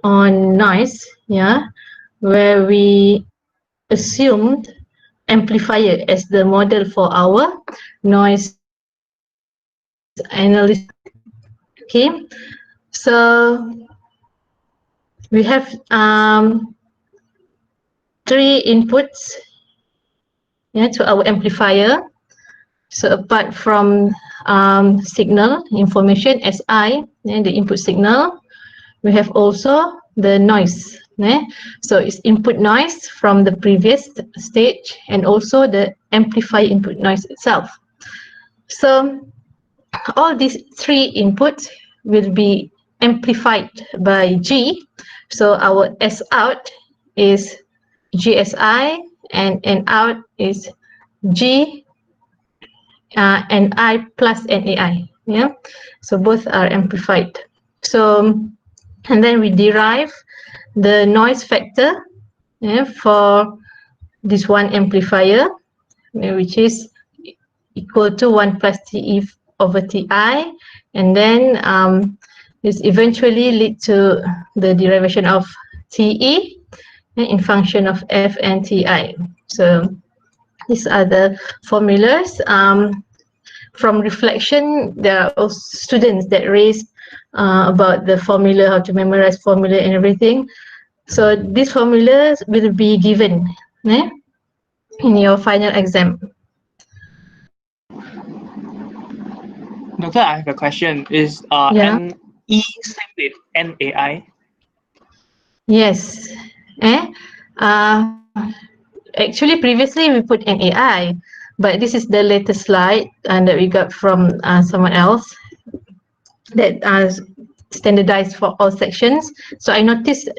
on noise, yeah, where we assumed amplifier as the model for our noise analysis. Okay, so we have 3 inputs, yeah, to our amplifier. So apart from signal information SI, yeah, the input signal, we have also the noise. Yeah? So it's input noise from the previous stage and also the amplifier input noise itself. So all these 3 inputs will be amplified by G. So our S out is GSI and N out is G and I plus NAI. Yeah, so both are amplified. So and then we derive the noise factor, yeah, for this one amplifier, which is equal to 1 plus TE over TI, and then this eventually lead to the derivation of TE in function of F and TI. So these are the formulas. From reflection, there are also students that raised about the formula, how to memorize formula and everything. So these formulas will be given in your final exam. Doctor, I have a question. Is NE same with NAI? Yes. Actually, previously we put NAI, but this is the latest slide that we got from someone else that standardized for all sections. So I noticed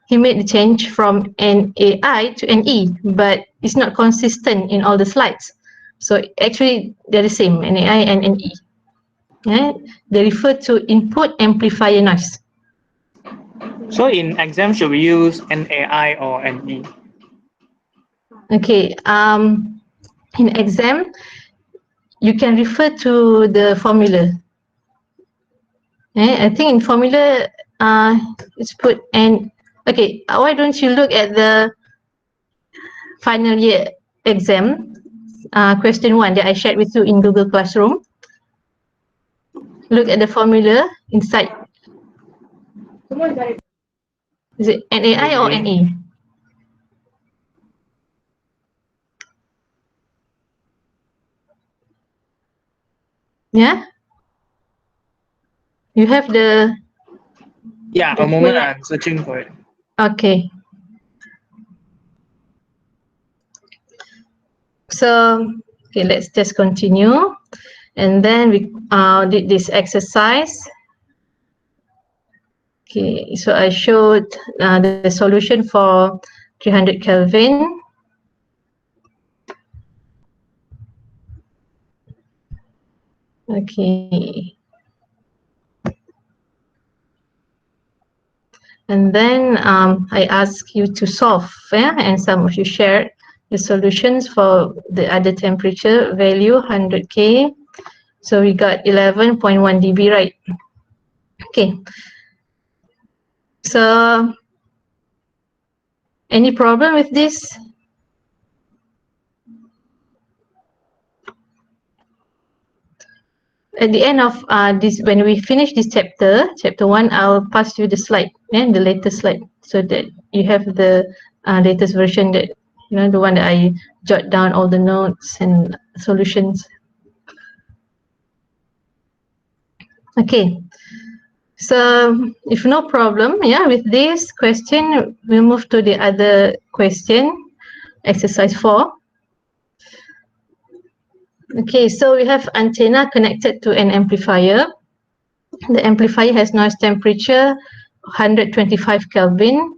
he made the change from NAI to NE, but it's not consistent in all the slides. So actually they're the same, NAI and NE. Yeah? They refer to input amplifier noise. So in exam, should we use NAI or NE? Okay, in exam, you can refer to the formula. I think in formula, it's put N. Okay, why don't you look at the final year exam, question 1 that I shared with you in Google Classroom. Look at the formula inside. Is it NAI or NE? Yeah? You have the... Yeah, a moment, I'm searching for it. Okay. So, okay, let's just continue. And then we did this exercise. Okay, so I showed the solution for 300 Kelvin. Okay. And then I asked you to solve, and some of you shared the solutions for the other temperature value, 100K. So we got 11.1 dB, right? Okay. So, any problem with this? At the end of this, when we finish this chapter 1, I'll pass you the slide, the latest slide, so that you have the latest version, that the one that I jot down all the notes and solutions. Okay, so if no problem, with this question, we'll move to the other question, exercise 4. Okay, so we have antenna connected to an amplifier. The amplifier has noise temperature 125 Kelvin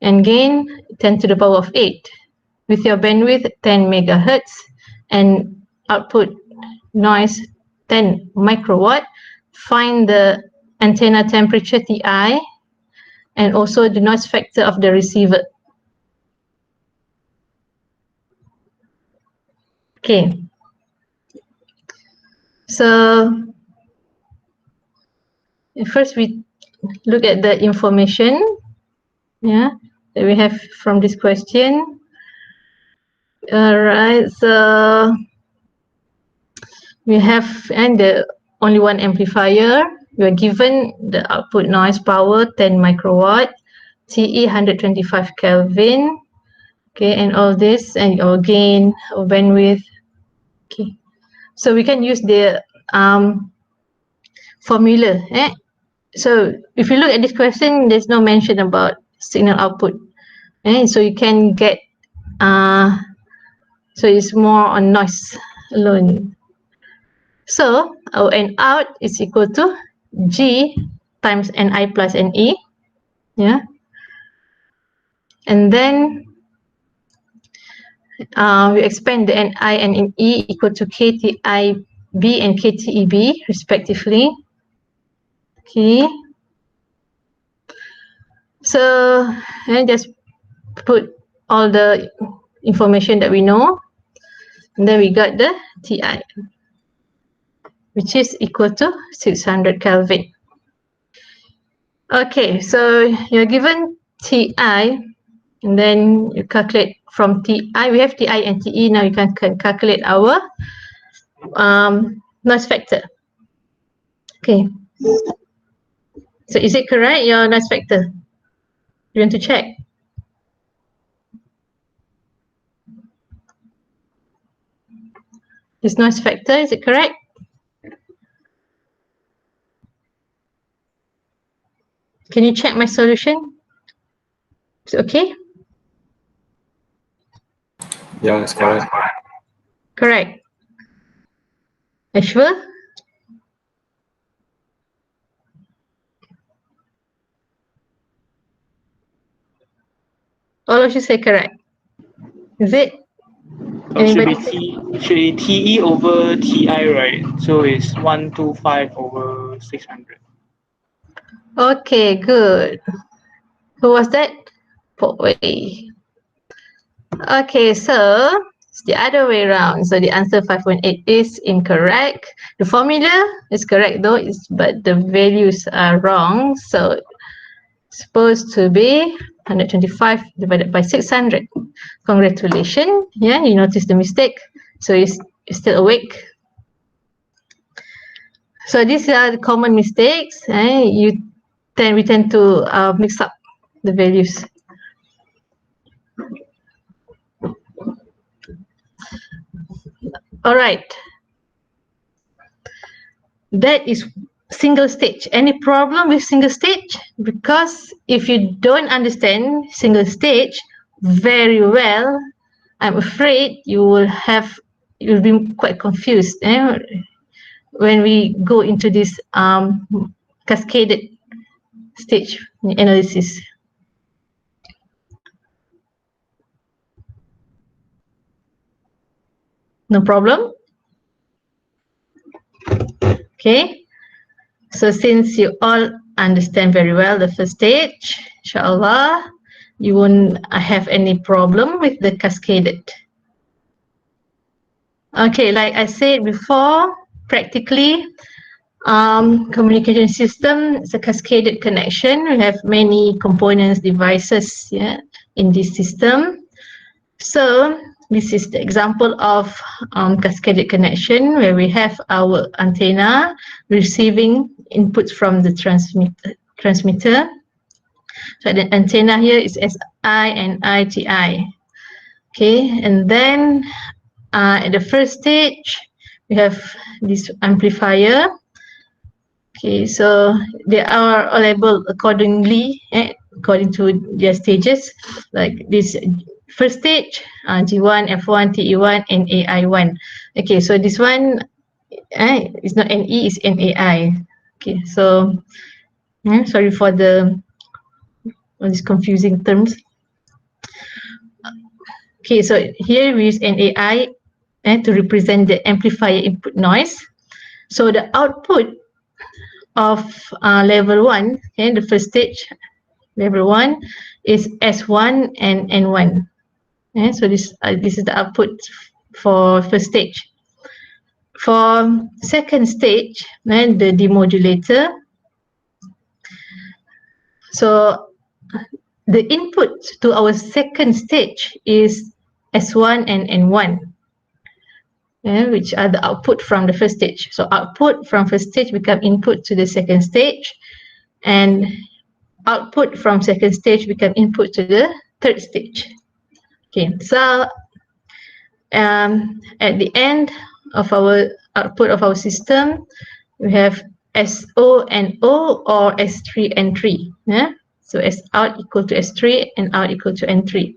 and gain 10 to the power of 8 with your bandwidth 10 megahertz and output noise 10 microwatt. Find the antenna temperature TI and also the noise factor of the receiver. Okay, so first we look at the information, yeah, that we have from this question. All right, so we have the only one amplifier. We are given the output noise power 10 microwatt, TE 125 Kelvin, okay, and all this, and our gain, our bandwidth. Okay, so we can use the formula. So if you look at this question, there's no mention about signal output, so you can get so it's more on noise alone. So our N out is equal to G times Ni plus Ne, yeah, and then we expand the Ni and Ne equal to KTIB and KTEB respectively. Okay, so just put all the information that we know, and then we got the Ti, which is equal to 600 Kelvin. Okay, so you're given Ti, and then you calculate from Ti. We have Ti and Te. Now you can calculate our noise factor. Okay. So is it correct, your noise factor? You want to check? This noise factor, is it correct? Can you check my solution? Is it okay? Yeah, it's correct. Correct. Are you sure? All of you say correct. Is it? Should Anybody? be TE over TI, right? So it's 125 over 600. Okay, good. Who was that? Wei. Okay, so it's the other way around. So the answer 5.8 is incorrect. The formula is correct though, but the values are wrong. So it's supposed to be 125 divided by 600. Congratulations. Yeah, you noticed the mistake. So you're still awake. So these are the common mistakes. We tend to mix up the values. All right. That is single stage. Any problem with single stage? Because if you don't understand single stage very well, I'm afraid you'll be quite confused when we go into this cascaded stage analysis. No problem? Okay. So since you all understand very well the first stage, inshallah, you won't have any problem with the cascaded. Okay, like I said before, practically, communication system is a cascaded connection. We have many components, devices, in this system. So this is the example of cascaded connection where we have our antenna receiving inputs from the transmitter. So the antenna here is SI and ITI. Okay, and then at the first stage, we have this amplifier. Okay, so they are all labeled accordingly, according to their stages. Like this first stage, G1, F1, TE1, and AI1. Okay, so this one is not NE, it's NAI. Okay, so sorry for all these confusing terms. Okay, so here we use NAI to represent the amplifier input noise. So the output of level 1, the first stage, level 1, is S1 and N1. So this is the output for first stage. For second stage, the demodulator, So the input to our second stage is S1 and N1, which are the output from the first stage. So output from first stage become input to the second stage, and output from second stage become input to the third stage. Okay, so at the end of our output of our system, we have SO and O or S3 and 3. Yeah? So S out equal to S3 and out equal to N3.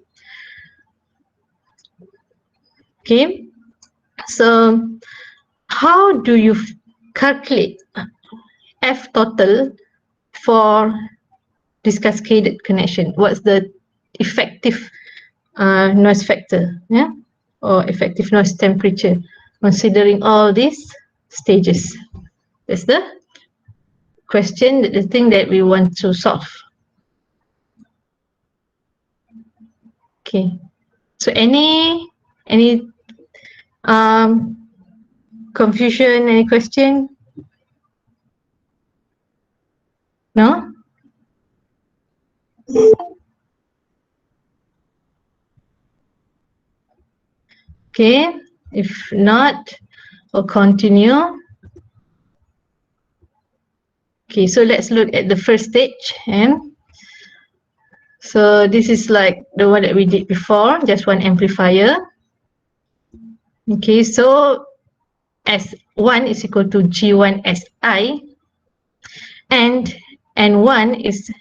Okay, so how do you calculate F total for this cascaded connection? What's the effective noise factor, yeah, or effective noise temperature, considering all these stages? That's the question, the thing that we want to solve. Okay, so any confusion, any question? No? Okay, if not, we'll continue. Okay, so let's look at the first stage. So this is like the one that we did before, just one amplifier. Okay, so S1 is equal to G1 SI, and N1 is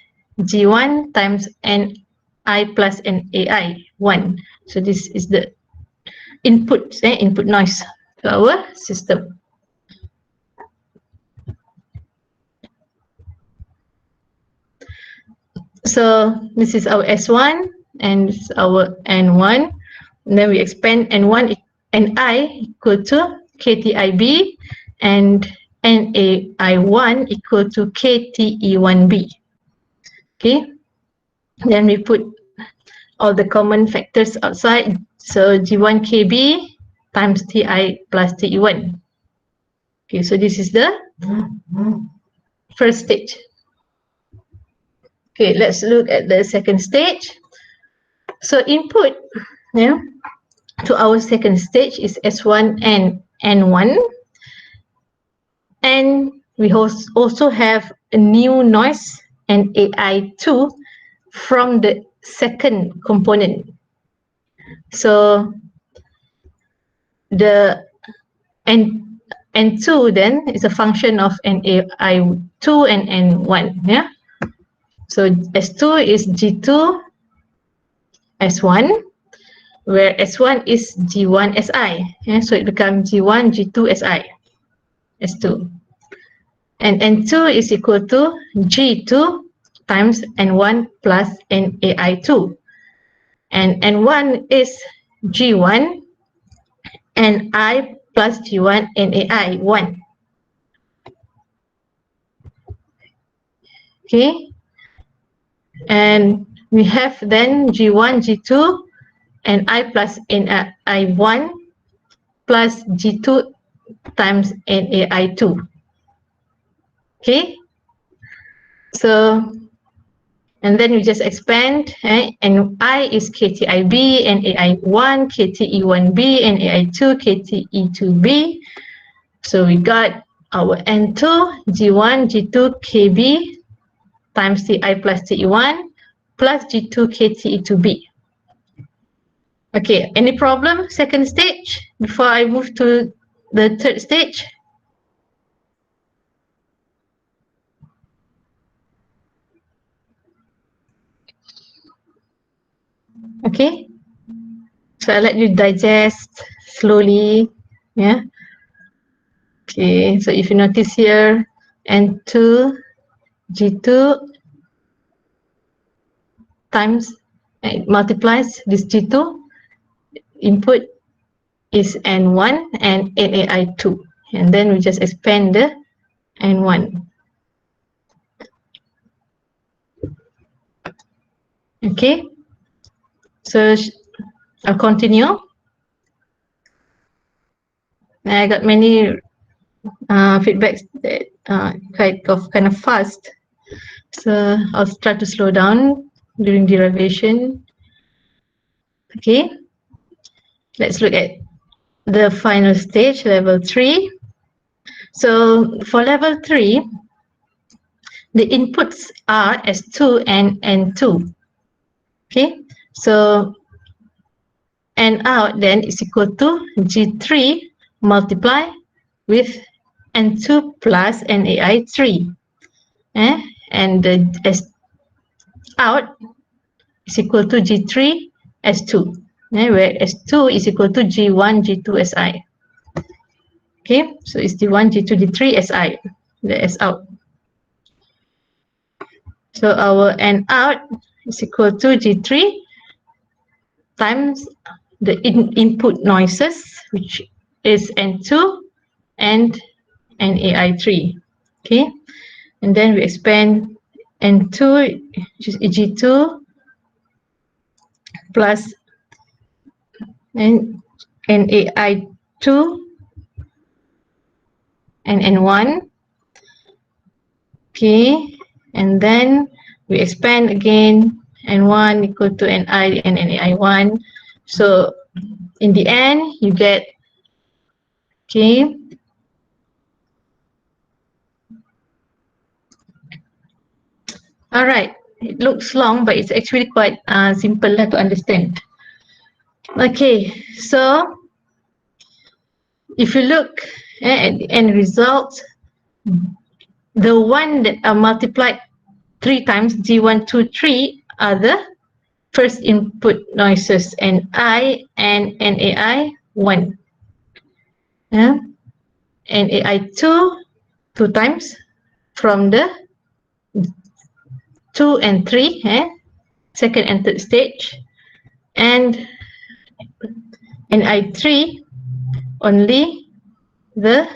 G1 times NI plus NAI 1. So this is the input noise to our system. So this is our S1 and this is our N1. And then we expand N1 NI equal to KTIB and NAI1 equal to KTE1B. Okay, then we put all the common factors outside. So G1 KB times TI plus TE1. Okay, so this is the first stage. Okay, let's look at the second stage. So input, yeah, to our second stage is S1 and N1. And we also have a new noise and AI2 from the second component. So the N2 then is a function of NAI2 and N1. Yeah. So S2 is G2 S1, where S1 is G1 SI. Yeah, so it becomes G1 G2 SI, S2. And N2 is equal to G2 times N1 plus NAI2. And N1 is G1 and I plus G1 NAI1. Okay. And we have then G1, G2 and I plus NAI1 plus G2 times NAI2. Okay. So, and then we just expand, and I is KTIB, NAI1, KTE1B, NAI2, KTE2B. So we got our N2, G1, G2, KB times TI plus TE1 plus G2, KTE2B. Okay, any problem? Second stage before I move to the third stage? Okay, so I'll let you digest slowly. Yeah. Okay, so if you notice here, N2, G2 times, it multiplies this G2, input is N1 and NAI2. And then we just expand the N1. Okay, so I'll continue. I got many feedbacks that kind of fast. So I'll try to slow down during derivation. Okay, let's look at the final stage, level 3. So for level 3, the inputs are S2 and N2. Okay, so N out then is equal to G3 multiply with N2 plus NAI3. And the S out is equal to G3 S2, where S2 is equal to G1 G2 SI. Okay, so it's G1 G2 G3 SI, the S out. So our N out is equal to G3 times the input noises, which is N2 and NAI3. Okay, and then we expand N2, which is G2 plus NAI2 and N1. Okay, and then we expand again N1 equal to NI and NAI1. So in the end, you get, okay, all right, it looks long, but it's actually quite simple to understand. Okay, so if you look at the end result, the one that are multiplied 3 times, G1, 2, 3, are the first input noises, NI and NAI 1. NAI 2 times from the 2 and 3, second and third stage, and NI 3 only the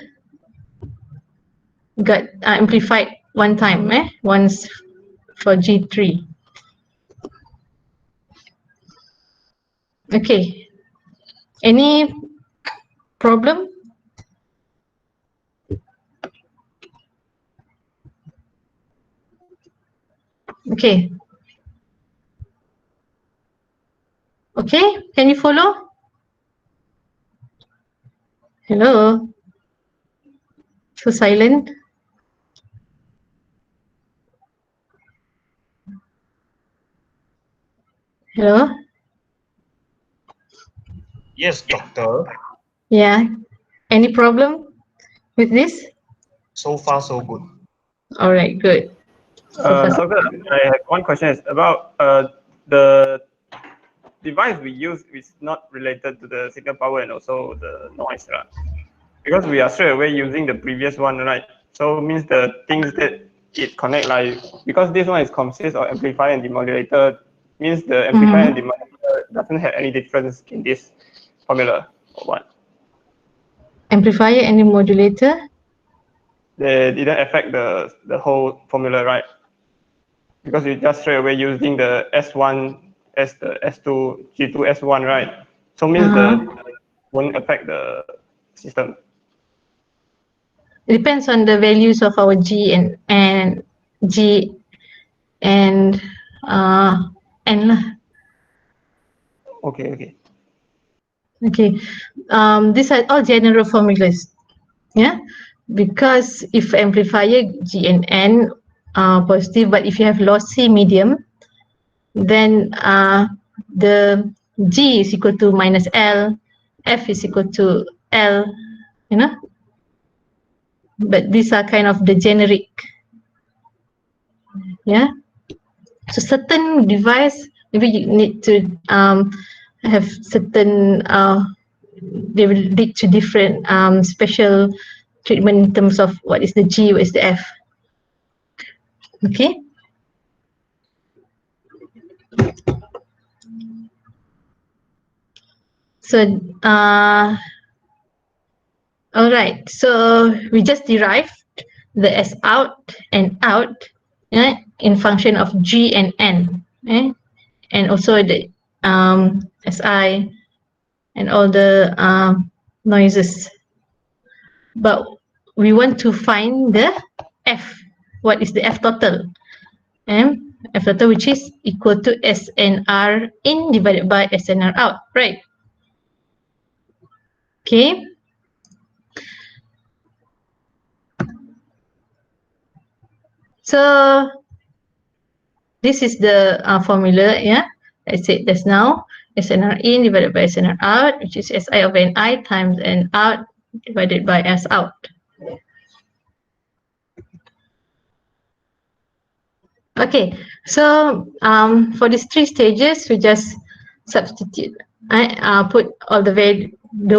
got amplified one time, once for G3. Okay, any problem? Okay. Okay, can you follow? Hello? So silent. Hello? Yes, doctor. Yeah. Any problem with this? So far, so good. All right, good. Doctor, I have one question. Is about the device we use is not related to the signal power and also the noise, right? Because we are straight away using the previous one, right? So means the things that it connect, like, because this one is consists of amplifier and demodulator, means the amplifier and demodulator doesn't have any difference in this formula or what? Amplifier and demodulator? They didn't affect the whole formula, right? Because you just straight away using the S1 as the S2, G2 S1, right? So means the won't affect the system. It depends on the values of our G and G and N. Okay. Okay. These are all general formulas. Yeah. Because if amplifier G and N are positive, but if you have lossy medium, then the G is equal to minus L, F is equal to L, you know. But these are kind of the generic. Yeah. So certain device, maybe you need to have certain, they will lead to different special treatment in terms of what is the G, what is the F. Okay. So, all right. So we just derived the S out and out in function of G and N, and also the SI and all the noises. But we want to find the F. What is the F total? F total, which is equal to SNR in divided by SNR out, right? Okay. So this is the formula, yeah. I said just now, SNR in divided by SNR out, which is SI over NI times N out divided by S out. Okay, so for these three stages, we just substitute. I put all the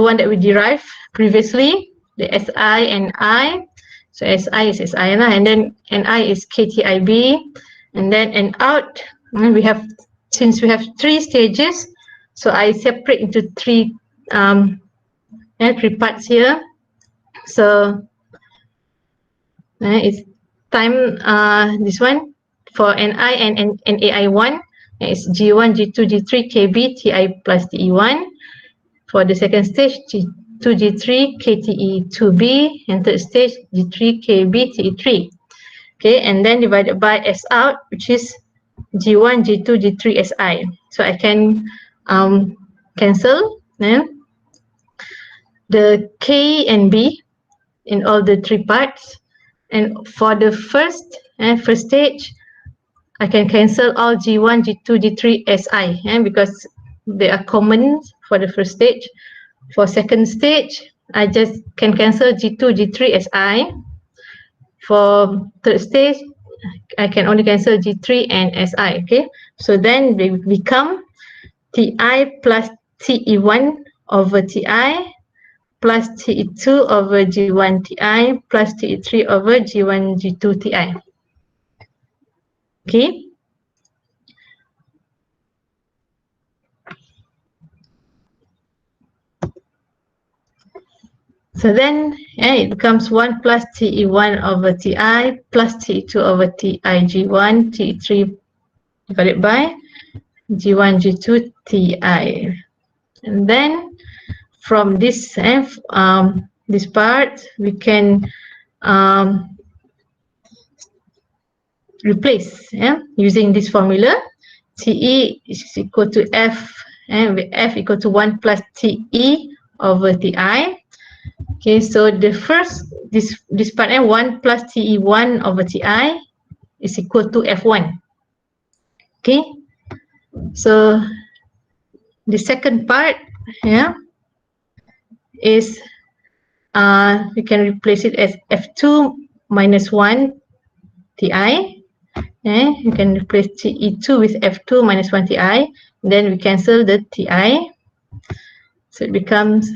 one that we derived previously, the SI and I. So SI is SI, and then NI is KTIB, and then N out. Since we have three stages, so I separate into three parts here. So it's time this one for NI and NAI1. It's G1, G2, G3, KB, TI plus TE1. For the second stage, G2, G3, KTE2B, and third stage, G3, KB, TE3. Okay, and then divided by S out, which is G1, G2, G3, SI. So I can cancel the K and B in all the three parts. And for the first stage, I can cancel all G1, G2, G3, SI because they are common for the first stage. For second stage, I just can cancel G2, G3, SI. For third stage, I can only cancel G3 and SI, okay? So then they become TI plus TE1 over TI plus TE2 over G1 TI plus TE3 over G1 G2 TI. Okay. So then it becomes 1 plus TE1 over TI plus TE2 over TI G1 TE3 divided by G1 G2 TI. And then from this this part we can replace using this formula. TE is equal to F and F equal to 1 plus TE over TI. Okay, so the first this part 1 plus TE1 over TI is equal to F1. Okay, so the second part is we can replace it as F2 minus 1 TI. You can replace TE2 with F2 minus 1 TI. Then we cancel the TI. So it becomes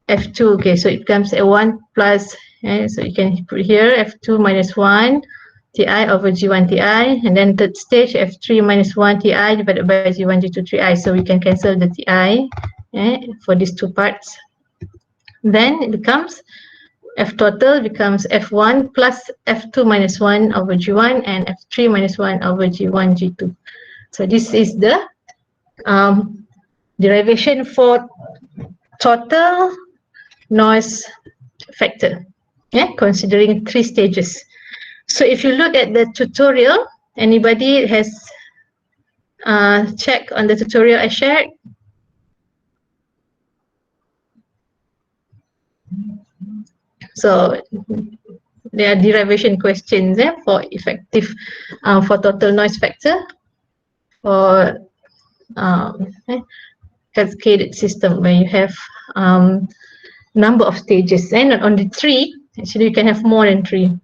F2. Okay, so it becomes a 1 plus, so you can put here F2 minus 1 TI over G1 TI. And then third stage, F3 minus 1 TI divided by G1 G2 TI. So we can cancel the TI for these two parts. Then it becomes F total becomes F1 plus F2 minus 1 over G1 and F3 minus 1 over G1 G2. So this is the derivation for total noise factor, considering three stages. So if you look at the tutorial, anybody has checked on the tutorial I shared? So there are derivation questions for effective for total noise factor for cascaded system where you have number of stages and not only three. Actually, you can have more than three.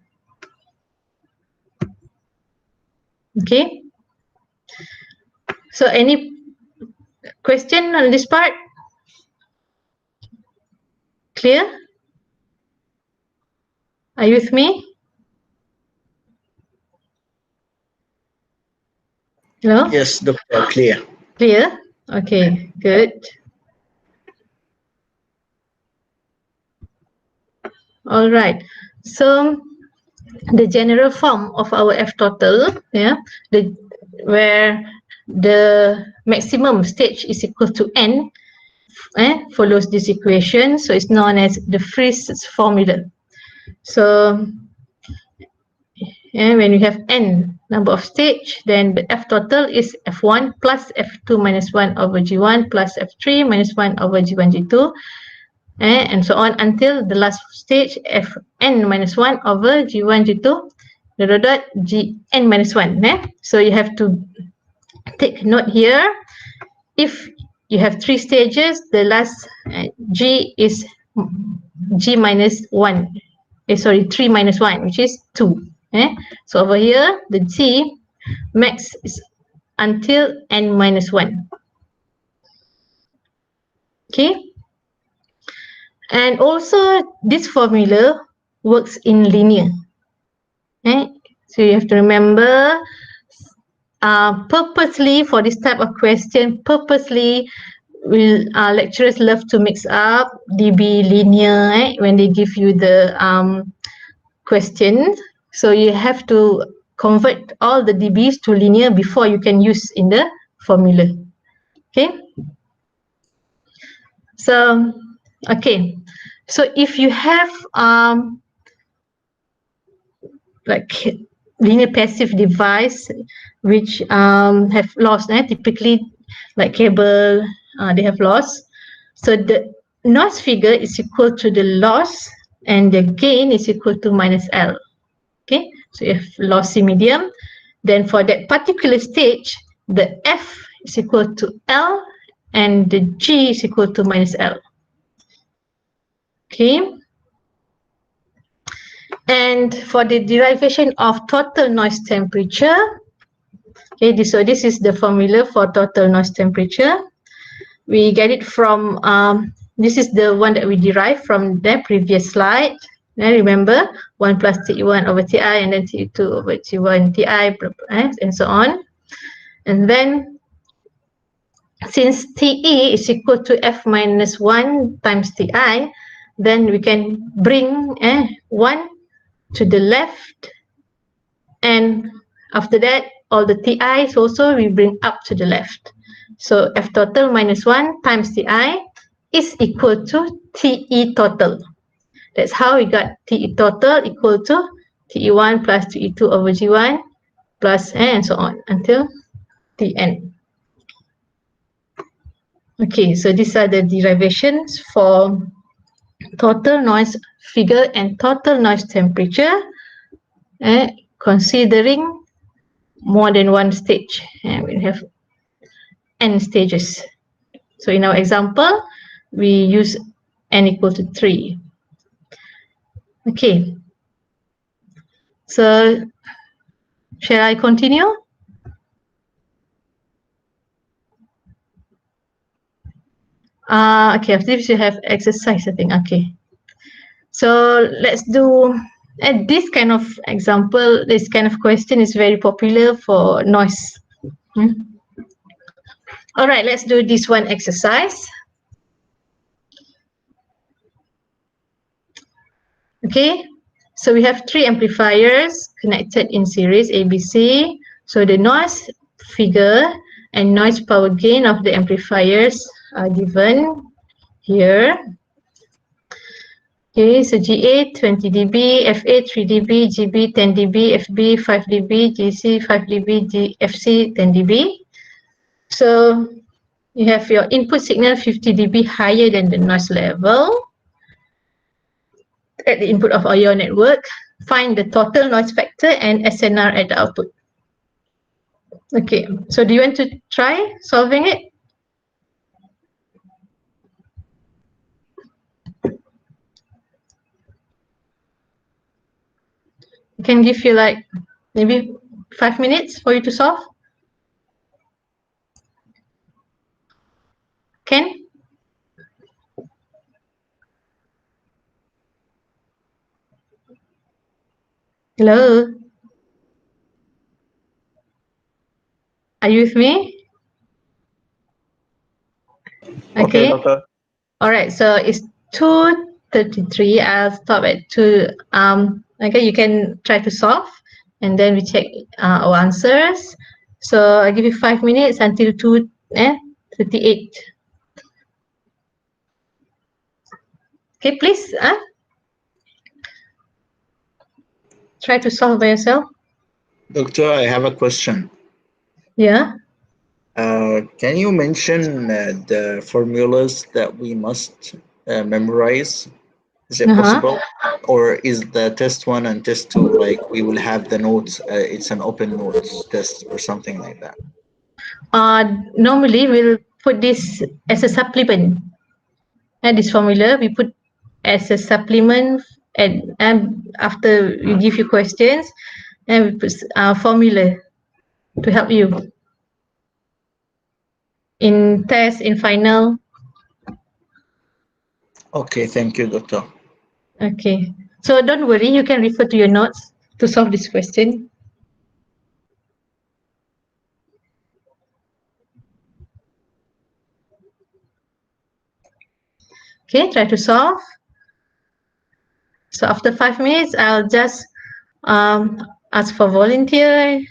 Okay. So any question on this part? Clear? Are you with me? Hello? Yes, Doctor, clear. Clear? Okay, good. All right. So the general form of our F total, where the maximum stage is equal to n, follows this equation. So it's known as the Friis formula. So And when you have n number of stage, then the F total is F1 plus F2 minus 1 over G1 plus F3 minus 1 over G1, G2, and so on until the last stage Fn minus 1 over G1, G2, dot Gn minus 1. So you have to take note here. If you have 3 stages, the last G is G minus 1. 3 minus 1, which is 2. So over here, the G max is until n minus 1. Okay. And also, this formula works in linear. So you have to remember, purposely for this type of question, lecturers love to mix up dB linear when they give you the question. So you have to convert all the dBs to linear before you can use in the formula. Okay. So, okay. So if you have like linear passive device which have loss, typically like cable, they have loss. So the noise figure is equal to the loss and the gain is equal to minus L. Okay, so if lossy medium, then for that particular stage, the F is equal to L and the G is equal to minus L. Okay. And for the derivation of total noise temperature, okay, so this is the formula for total noise temperature. We get it from, this is the one that we derived from the previous slide. Remember, 1 plus Te1 over Ti and then Te2 over T1 Ti and so on. And then, since Te is equal to F minus 1 times Ti, then we can bring 1 to the left, and after that all the Ti's also we bring up to the left. So F total minus 1 times Ti is equal to Te total. That's how we got Te total equal to Te1 plus Te2 over G1 plus and so on until Tn. Okay, so these are the derivations for total noise figure and total noise temperature, considering more than one stage. We have n stages. So in our example, we use n equal to 3. Okay. So shall I continue? Okay, after this you have exercise, I think. Okay. So let's do this kind of example, this kind of question is very popular for noise. All right, let's do this one exercise. Okay, so we have 3 amplifiers connected in series ABC. So the noise figure and noise power gain of the amplifiers are given here. Okay, so GA 20 dB, FA 3 dB, GB 10 dB, FB 5 dB, GC 5 dB, FC 10 dB. So you have your input signal 50 dB higher than the noise level at the input of your network. Find the total noise factor and SNR at the output. Okay, so do you want to try solving it? I can give you like maybe 5 minutes for you to solve. Ken? Hello? Are you with me? Okay, doctor. All right, so it's 2:33. I'll stop at 2. Okay, you can try to solve and then we check our answers. So I'll give you 5 minutes until 2:38. Okay, please try to solve by yourself. Doctor, I have a question. Yeah. Can you mention the formulas that we must memorize? Is it possible? Or is the test one and test two like we will have the notes? It's an open notes test or something like that. Normally we'll put this as a supplement. And this formula we put as a supplement, and after we give you questions, and we put formula to help you in test, in final. Okay, thank you, Doctor. Okay, so don't worry, you can refer to your notes to solve this question. Okay, try to solve. So after 5 minutes, I'll just ask for volunteer.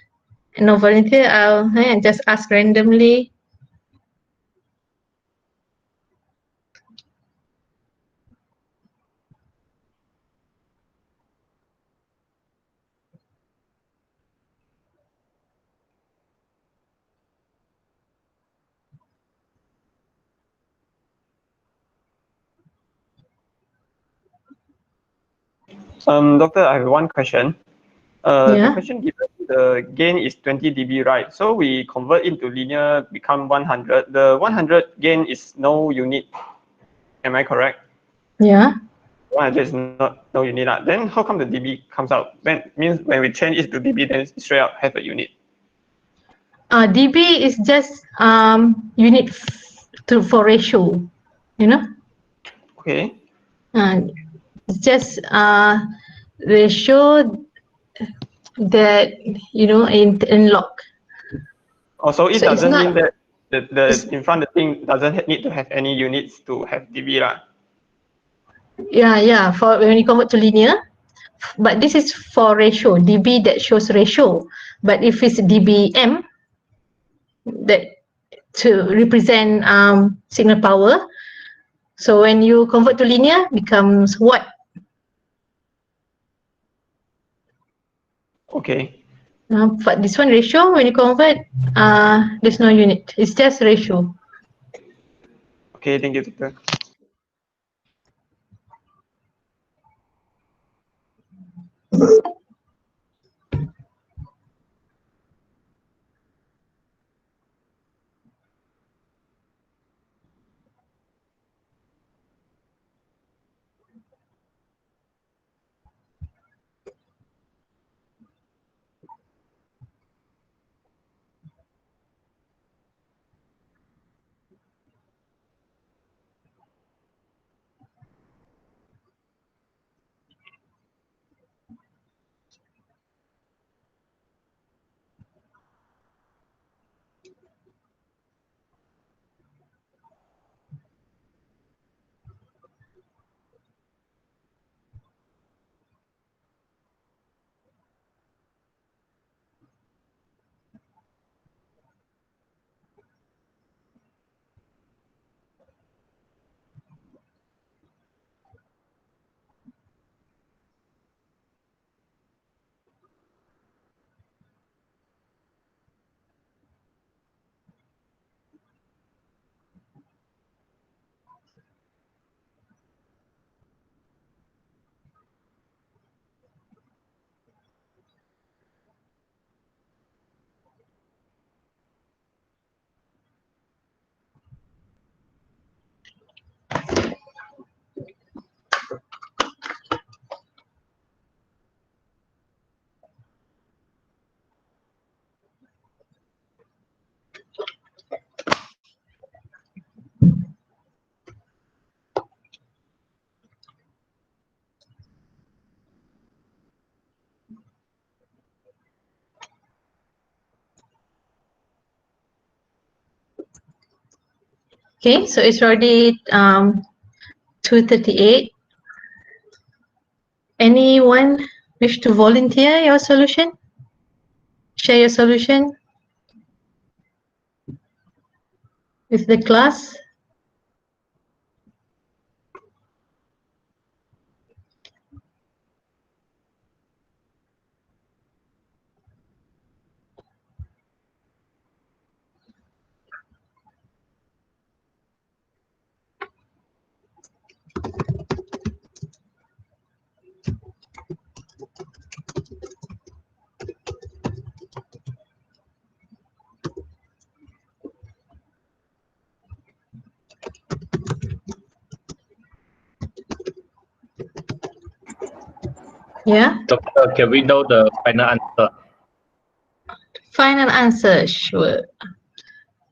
No volunteer, I'll just ask randomly. Doctor, I have one question. The Yeah. question given, the gain is 20 dB, right? So we convert into linear, become 100. The 100 gain is no unit. Am I correct? Yeah. 100 is not no unit. Then how come the dB comes out? Means when we change it to dB, then straight up have a unit. dB is just unit for ratio, you know. Okay. It's just ratio that in log. Also, it So it's doesn't not- mean that the in front of the thing doesn't need to have any units to have dB lah. Yeah. For when you convert to linear, but this is for ratio. dB that shows ratio. But if it's dBm, that to represent signal power. So when you convert to linear, becomes watt. Okay. But this one ratio, when you convert, there's no unit. It's just ratio. Okay, thank you, Doctor. Okay, so it's already 2:38. Anyone wish to volunteer your solution? Share your solution with the class. Yeah. Doctor, can we know the final answer? Final answer, sure.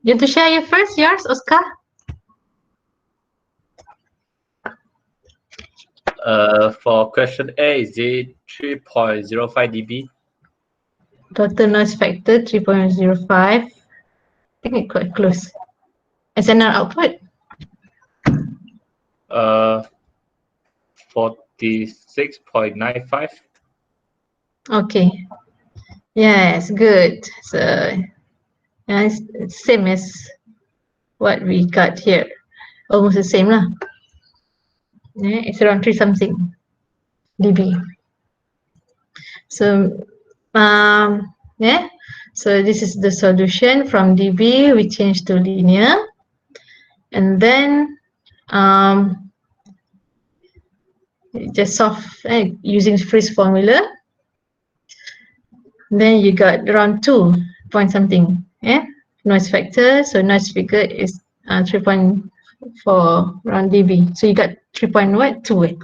You want to share your first, yours, Oscar? For question A, is it 3.05 dB? Total noise factor 3.05. I think it's quite close. SNR output? 46.95. Okay. Yes, good. So, yeah, it's same as what we got here. Almost the same lah. Yeah, it's around 3 something dB. So, yeah. So this is the solution from dB. We change to linear, and then just solve using Friis formula. Then you got around 2 point something, yeah, noise factor. So noise figure is 3.4 around dB. So you got 3.2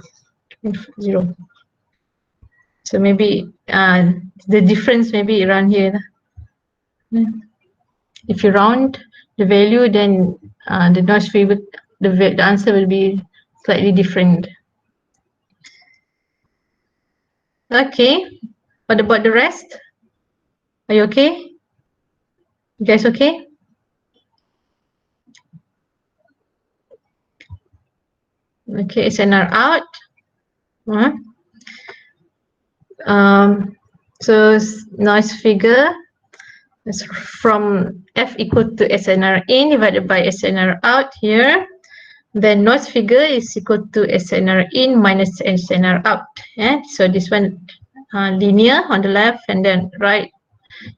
0. So maybe the difference maybe around here. If you round the value, then the noise figure, the answer will be slightly different. Okay, what about the rest? Are you okay? You guys okay? Okay, SNR out. So noise figure is from F equal to SNR in divided by SNR out here. Then noise figure is equal to SNR in minus SNR out. Yeah? So this one linear on the left and then right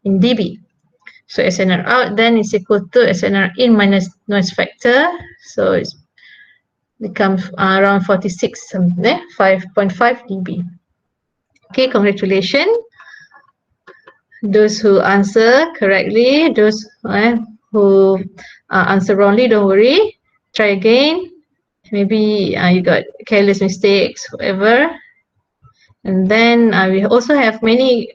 in dB. So SNR out then is equal to SNR in minus noise factor. So it becomes around 46 something, 5.5 dB. Okay, congratulations. Those who answer correctly, those who answer wrongly, don't worry. Try again. Maybe you got careless mistakes, whatever. And then we also have many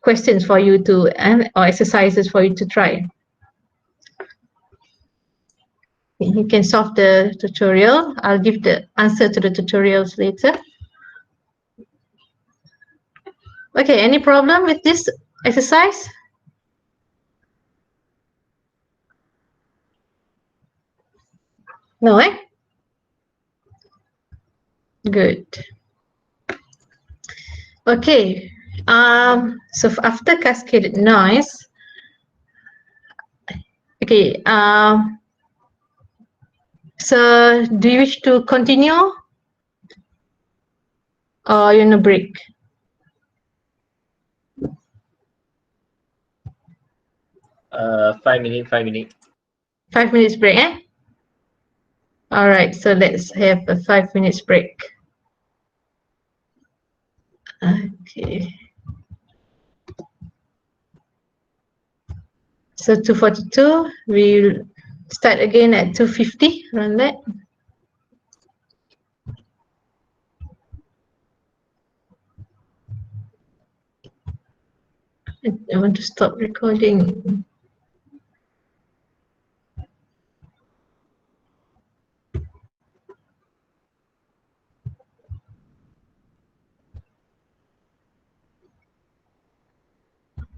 questions for you to, or exercises for you to try. You can solve the tutorial. I'll give the answer to the tutorials later. Okay, any problem with this exercise? No, eh? Good. Okay, so after cascaded noise, okay, so do you wish to continue or you want to break? Five minutes. 5 minutes break, eh? All right, so let's have a 5 minutes break. Okay. So 2:42, we'll start again at 2:50, around that. I want to stop recording.